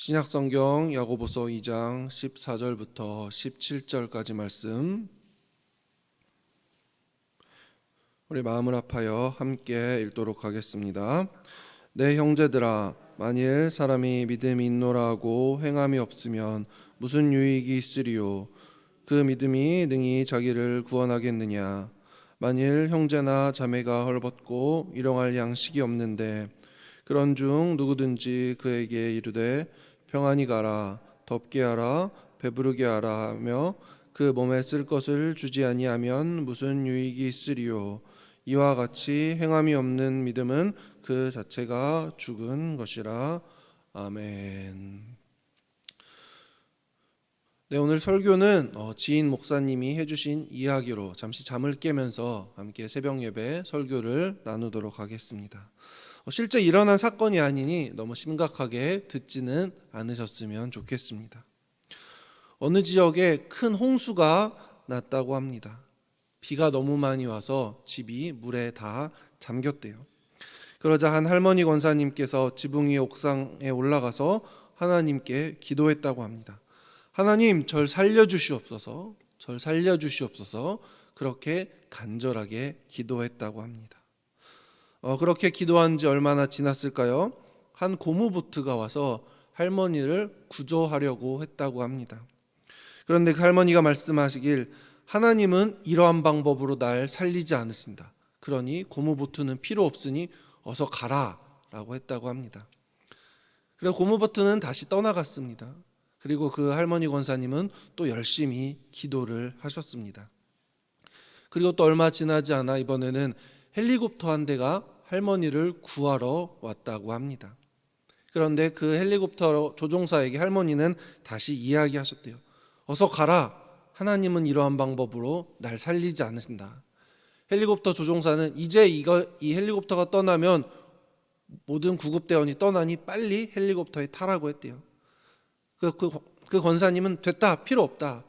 신약성경 야고보서 2장 14절부터 17절까지 말씀, 우리 마음을 합하여 함께 읽도록 하겠습니다. 내 형제들아, 만일 사람이 믿음이 있노라 하고 행함이 없으면 무슨 유익이 있으리요? 그 믿음이 능히 자기를 구원하겠느냐? 만일 형제나 자매가 헐벗고 일용할 양식이 없는데 그런 중 누구든지 그에게 이르되 평안히 가라, 덥게 하라, 배부르게 하라 하며 그 몸에 쓸 것을 주지 아니하면 무슨 유익이 있으리요? 이와 같이 행함이 없는 믿음은 그 자체가 죽은 것이라. 아멘. 네, 오늘 설교는 지인 목사님이 해주신 이야기로 잠시 잠을 깨면서 함께 새벽 예배 설교를 나누도록 하겠습니다. 실제 일어난 사건이 아니니 너무 심각하게 듣지는 않으셨으면 좋겠습니다. 어느 지역에 큰 홍수가 났다고 합니다. 비가 너무 많이 와서 집이 물에 다 잠겼대요. 그러자 한 할머니 권사님께서 지붕 위 옥상에 올라가서 하나님께 기도했다고 합니다. 하나님, 절 살려주시옵소서, 절 살려주시옵소서, 그렇게 간절하게 기도했다고 합니다. 그렇게 기도한 지 얼마나 지났을까요? 한 고무보트가 와서 할머니를 구조하려고 했다고 합니다. 그런데 그 할머니가 말씀하시길, 하나님은 이러한 방법으로 날 살리지 않으신다. 그러니 고무보트는 필요 없으니 어서 가라 라고 했다고 합니다. 그래서 고무보트는 다시 떠나갔습니다. 그리고 그 할머니 권사님은 또 열심히 기도를 하셨습니다. 그리고 또 얼마 지나지 않아 이번에는 헬리콥터 한 대가 할머니를 구하러 왔다고 합니다. 그런데 그 헬리콥터 조종사에게 할머니는 다시 이야기하셨대요. 어서 가라. 하나님은 이러한 방법으로 날 살리지 않으신다. 헬리콥터 조종사는 이제 이 헬리콥터가 떠나면 모든 구급대원이 떠나니 빨리 헬리콥터에 타라고 했대요. 그 권사님은 됐다, 필요 없다.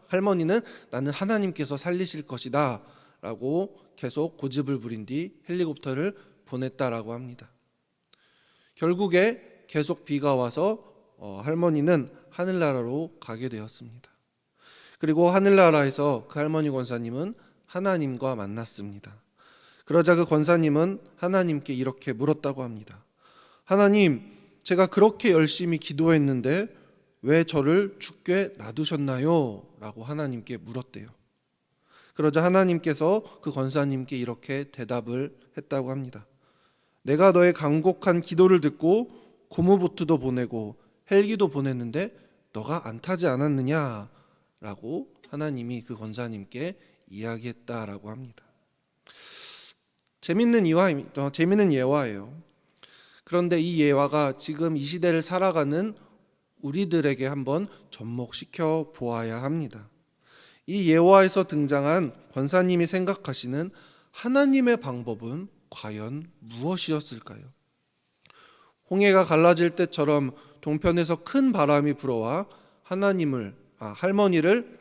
할머니는 나는 하나님께서 살리실 것이다 라고 계속 고집을 부린 뒤 헬리콥터를 보냈다라고 합니다. 결국에 계속 비가 와서 할머니는 하늘나라로 가게 되었습니다. 그리고 하늘나라에서 그 할머니 권사님은 하나님과 만났습니다. 그러자 그 권사님은 하나님께 이렇게 물었다고 합니다. 하나님, 제가 그렇게 열심히 기도했는데 왜 저를 죽게 놔두셨나요? 라고 하나님께 물었대요. 그러자 하나님께서 그 권사님께 이렇게 대답을 했다고 합니다. 내가 너의 간곡한 기도를 듣고 고무보트도 보내고 헬기도 보냈는데 너가 안 타지 않았느냐? 라고 하나님이 그 권사님께 이야기했다라고 합니다. 재밌는 예화예요. 그런데 이 예화가 지금 이 시대를 살아가는 우리들에게 한번 접목시켜 보아야 합니다. 이 예화에서 등장한 권사님이 생각하시는 하나님의 방법은 과연 무엇이었을까요? 홍해가 갈라질 때처럼 동편에서 큰 바람이 불어와 할머니를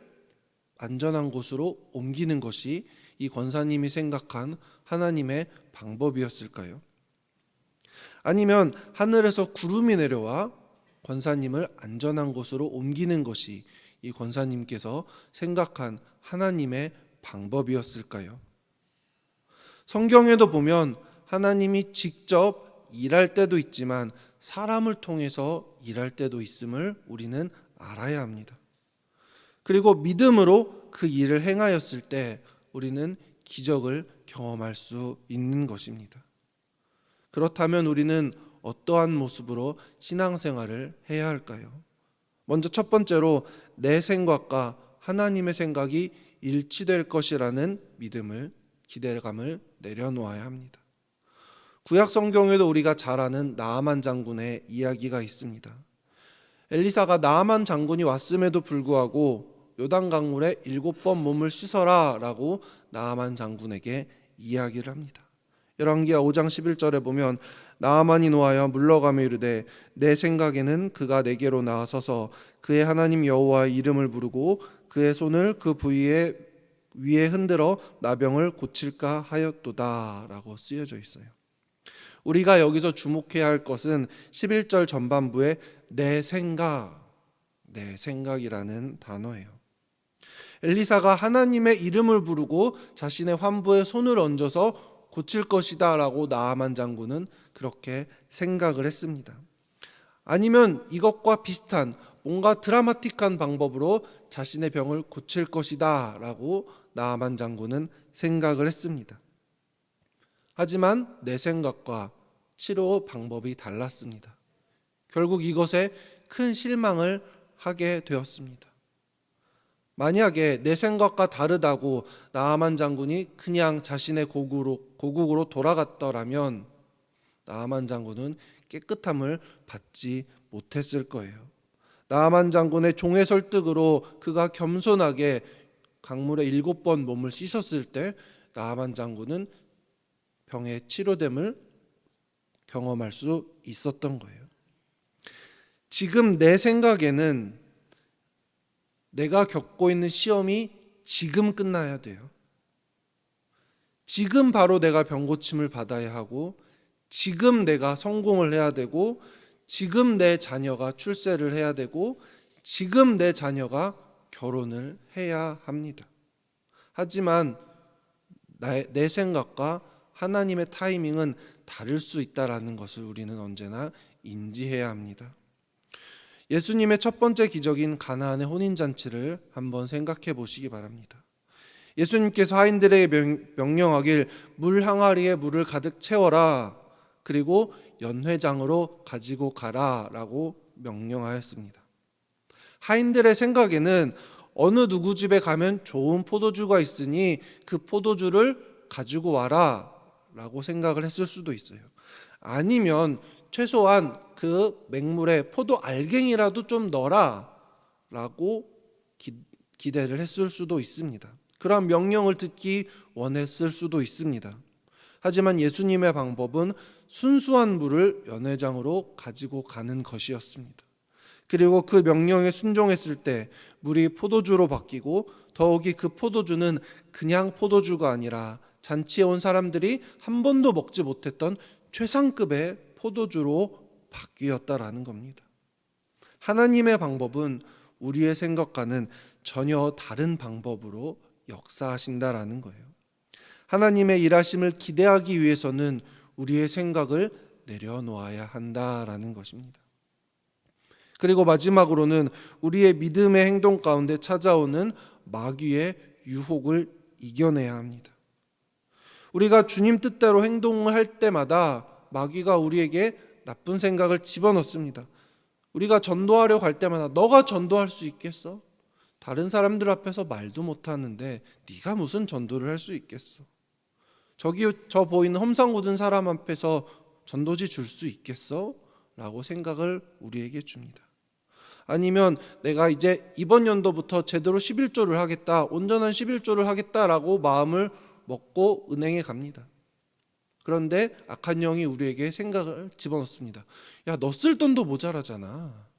안전한 곳으로 옮기는 것이 이 권사님이 생각한 하나님의 방법이었을까요? 아니면 하늘에서 구름이 내려와 권사님을 안전한 곳으로 옮기는 것이 이 권사님께서 생각한 하나님의 방법이었을까요? 성경에도 보면 하나님이 직접 일할 때도 있지만 사람을 통해서 일할 때도 있음을 우리는 알아야 합니다. 그리고 믿음으로 그 일을 행하였을 때 우리는 기적을 경험할 수 있는 것입니다. 그렇다면 우리는 어떠한 모습으로 신앙생활을 해야 할까요? 먼저 첫 번째로 내 생각과 하나님의 생각이 일치될 것이라는 믿음을, 기대감을 내려놓아야 합니다. 구약 성경에도 우리가 잘 아는 나아만 장군의 이야기가 있습니다. 엘리사가 나아만 장군이 왔음에도 불구하고 요단강물에 7번 몸을 씻어라 라고 나아만 장군에게 이야기를 합니다. 열왕기하 5장 11절에 보면 나아만이 노하여 물러가며 이르되 내 생각에는 그가 내게로 나아서서 그의 하나님 여호와의 이름을 부르고 그의 손을 그 부위에 위에 흔들어 나병을 고칠까 하였도다 라고 쓰여져 있어요. 우리가 여기서 주목해야 할 것은 11절 전반부의 내 생각이라는 단어예요. 엘리사가 하나님의 이름을 부르고 자신의 환부에 손을 얹어서 고칠 것이다 라고 나아만 장군은 그렇게 생각을 했습니다. 아니면 이것과 비슷한 뭔가 드라마틱한 방법으로 자신의 병을 고칠 것이다 라고 나아만 장군은 생각을 했습니다. 하지만 내 생각과 치료 방법이 달랐습니다. 결국 이것에 큰 실망을 하게 되었습니다. 만약에 내 생각과 다르다고 나아만 장군이 그냥 자신의 고국으로 돌아갔더라면 나아만 장군은 깨끗함을 받지 못했을 거예요. 나아만 장군의 종의 설득으로 그가 겸손하게 강물에 7번 몸을 씻었을 때 나아만 장군은 병의 치료됨을 경험할 수 있었던 거예요. 지금 내 생각에는 내가 겪고 있는 시험이 지금 끝나야 돼요. 지금 바로 내가 병고침을 받아야 하고, 지금 내가 성공을 해야 되고, 지금 내 자녀가 출세를 해야 되고, 지금 내 자녀가 결혼을 해야 합니다. 하지만 내 생각과 하나님의 타이밍은 다를 수 있다는 것을 우리는 언제나 인지해야 합니다. 예수님의 첫 번째 기적인 가나안의 혼인잔치를 한번 생각해 보시기 바랍니다. 예수님께서 하인들에게 명령하길 물 항아리에 물을 가득 채워라, 그리고 연회장으로 가지고 가라 라고 명령하였습니다. 하인들의 생각에는 어느 누구 집에 가면 좋은 포도주가 있으니 그 포도주를 가지고 와라 라고 생각을 했을 수도 있어요. 아니면 최소한 그 맹물에 포도 알갱이라도 좀 넣어라 라고 기대를 했을 수도 있습니다. 그런 명령을 듣기 원했을 수도 있습니다. 하지만 예수님의 방법은 순수한 물을 연회장으로 가지고 가는 것이었습니다. 그리고 그 명령에 순종했을 때 물이 포도주로 바뀌고, 더욱이 그 포도주는 그냥 포도주가 아니라 잔치에 온 사람들이 한 번도 먹지 못했던 최상급의 포도주로 바뀌었다라는 겁니다. 하나님의 방법은 우리의 생각과는 전혀 다른 방법으로 역사하신다라는 거예요. 하나님의 일하심을 기대하기 위해서는 우리의 생각을 내려놓아야 한다라는 것입니다. 그리고 마지막으로는 우리의 믿음의 행동 가운데 찾아오는 마귀의 유혹을 이겨내야 합니다. 우리가 주님 뜻대로 행동을 할 때마다 마귀가 우리에게 나쁜 생각을 집어넣습니다. 우리가 전도하려고 할 때마다 너가 전도할 수 있겠어? 다른 사람들 앞에서 말도 못하는데 네가 무슨 전도를 할 수 있겠어? 저 보이는 험상 굳은 사람 앞에서 전도지 줄 수 있겠어? 라고 생각을 우리에게 줍니다. 아니면 내가 이제 이번 연도부터 제대로 11조를 하겠다, 온전한 11조를 하겠다라고 마음을 먹고 은행에 갑니다. 그런데 악한 영이 우리에게 생각을 집어넣습니다. 야, 너 쓸 돈도 모자라잖아.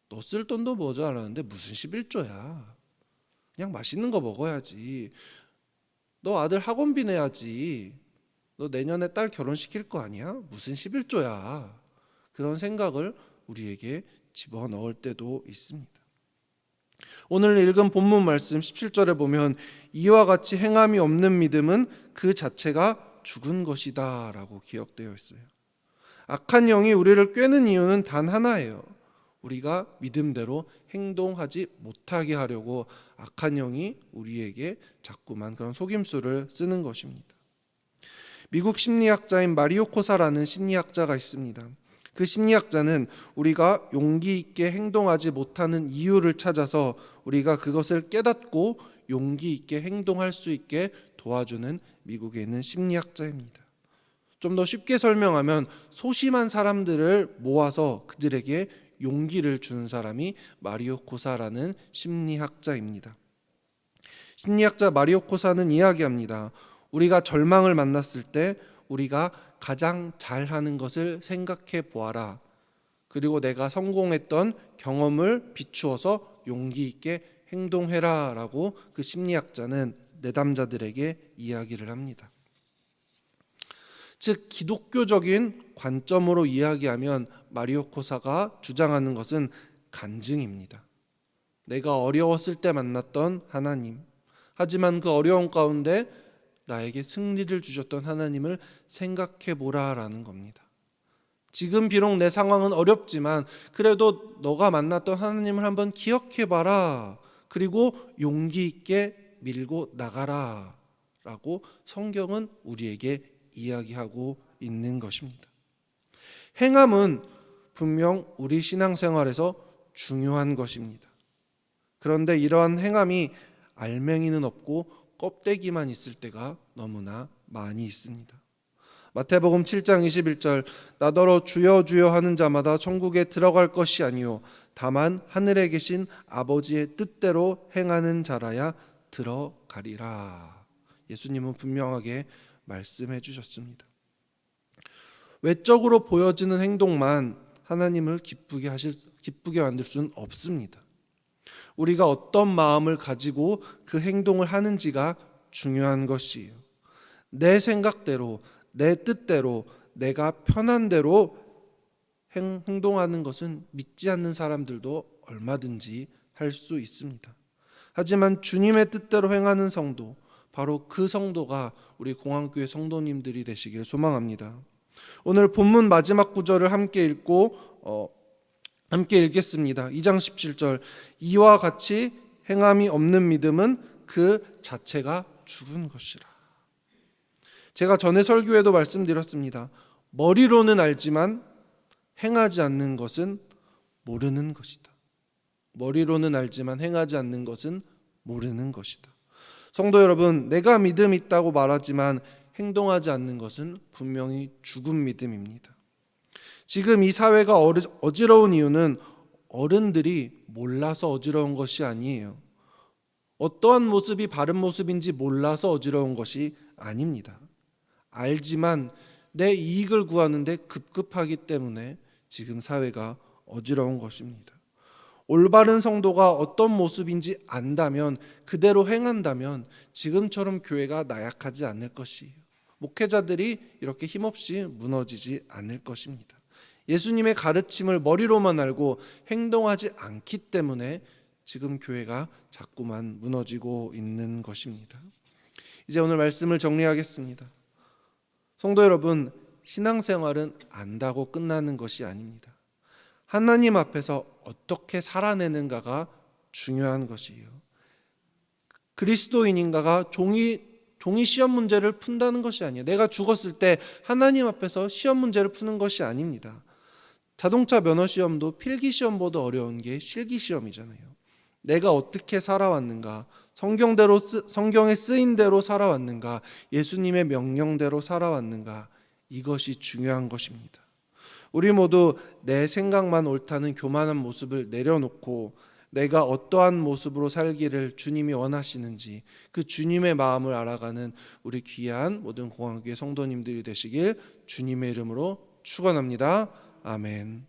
너 쓸 돈도 모자라는데 무슨 11조야. 그냥 맛있는 거 먹어야지. 너 아들 학원비 내야지. 너 내년에 딸 결혼시킬 거 아니야? 무슨 11조야. 그런 생각을 우리에게 집어넣을 때도 있습니다. 오늘 읽은 본문 말씀 17절에 보면 이와 같이 행함이 없는 믿음은 그 자체가 죽은 것이다 라고 기억되어 있어요. 악한 영이 우리를 꿰는 이유는 단 하나예요. 우리가 믿음대로 행동하지 못하게 하려고 악한 영이 우리에게 자꾸만 그런 속임수를 쓰는 것입니다. 미국 심리학자인 마리오 코사라는 심리학자가 있습니다. 그 심리학자는 우리가 용기 있게 행동하지 못하는 이유를 찾아서 우리가 그것을 깨닫고 용기 있게 행동할 수 있게 도와주는 미국에 있는 심리학자입니다. 좀 더 쉽게 설명하면 소심한 사람들을 모아서 그들에게 용기를 주는 사람이 마리오 코사라는 심리학자입니다. 심리학자 마리오 코사는 이야기합니다. 우리가 절망을 만났을 때 우리가 가장 잘하는 것을 생각해 보아라. 그리고 내가 성공했던 경험을 비추어서 용기 있게 행동해라 라고 그 심리학자는 내담자들에게 이야기를 합니다. 즉 기독교적인 관점으로 이야기하면 마리오 코사가 주장하는 것은 간증입니다. 내가 어려웠을 때 만났던 하나님, 하지만 그 어려움 가운데 나에게 승리를 주셨던 하나님을 생각해 보라라는 겁니다. 지금 비록 내 상황은 어렵지만 그래도 너가 만났던 하나님을 한번 기억해 봐라. 그리고 용기 있게 밀고 나가라 라고 성경은 우리에게 이야기하고 있는 것입니다. 행함은 분명 우리 신앙생활에서 중요한 것입니다. 그런데 이러한 행함이 알맹이는 없고 껍데기만 있을 때가 너무나 많이 있습니다. 마태복음 7장 21절 나더러 주여 주여 하는 자마다 천국에 들어갈 것이 아니요 다만 하늘에 계신 아버지의 뜻대로 행하는 자라야 들어가리라. 예수님은 분명하게 말씀해 주셨습니다. 외적으로 보여지는 행동만 하나님을 기쁘게 만들 수는 없습니다. 우리가 어떤 마음을 가지고 그 행동을 하는지가 중요한 것이에요. 내 생각대로, 내 뜻대로, 내가 편한 대로 행동하는 것은 믿지 않는 사람들도 얼마든지 할 수 있습니다. 하지만 주님의 뜻대로 행하는 성도, 바로 그 성도가 우리 공항교회 성도님들이 되시길 소망합니다. 오늘 본문 마지막 구절을 함께 읽겠습니다. 2장 17절 이와 같이 행함이 없는 믿음은 그 자체가 죽은 것이라. 제가 전에 설교에도 말씀드렸습니다. 머리로는 알지만 행하지 않는 것은 모르는 것이다. 머리로는 알지만 행하지 않는 것은 모르는 것이다. 성도 여러분, 내가 믿음 있다고 말하지만 행동하지 않는 것은 분명히 죽은 믿음입니다. 지금 이 사회가 어지러운 이유는 어른들이 몰라서 어지러운 것이 아니에요. 어떠한 모습이 바른 모습인지 몰라서 어지러운 것이 아닙니다. 알지만 내 이익을 구하는데 급급하기 때문에 지금 사회가 어지러운 것입니다. 올바른 성도가 어떤 모습인지 안다면, 그대로 행한다면 지금처럼 교회가 나약하지 않을 것이에요. 목회자들이 이렇게 힘없이 무너지지 않을 것입니다. 예수님의 가르침을 머리로만 알고 행동하지 않기 때문에 지금 교회가 자꾸만 무너지고 있는 것입니다. 이제 오늘 말씀을 정리하겠습니다. 성도 여러분, 신앙생활은 안다고 끝나는 것이 아닙니다. 하나님 앞에서 어떻게 살아내는가가 중요한 것이에요. 그리스도인인가가 종이 시험 문제를 푼다는 것이 아니에요. 내가 죽었을 때 하나님 앞에서 시험 문제를 푸는 것이 아닙니다. 자동차 면허 시험도 필기 시험보다 어려운 게 실기 시험이잖아요. 내가 어떻게 살아왔는가, 성경에 쓰인 대로 살아왔는가, 예수님의 명령대로 살아왔는가, 이것이 중요한 것입니다. 우리 모두 내 생각만 옳다는 교만한 모습을 내려놓고 내가 어떠한 모습으로 살기를 주님이 원하시는지 그 주님의 마음을 알아가는 우리 귀한 모든 공항교회 성도님들이 되시길 주님의 이름으로 축원합니다. 아멘.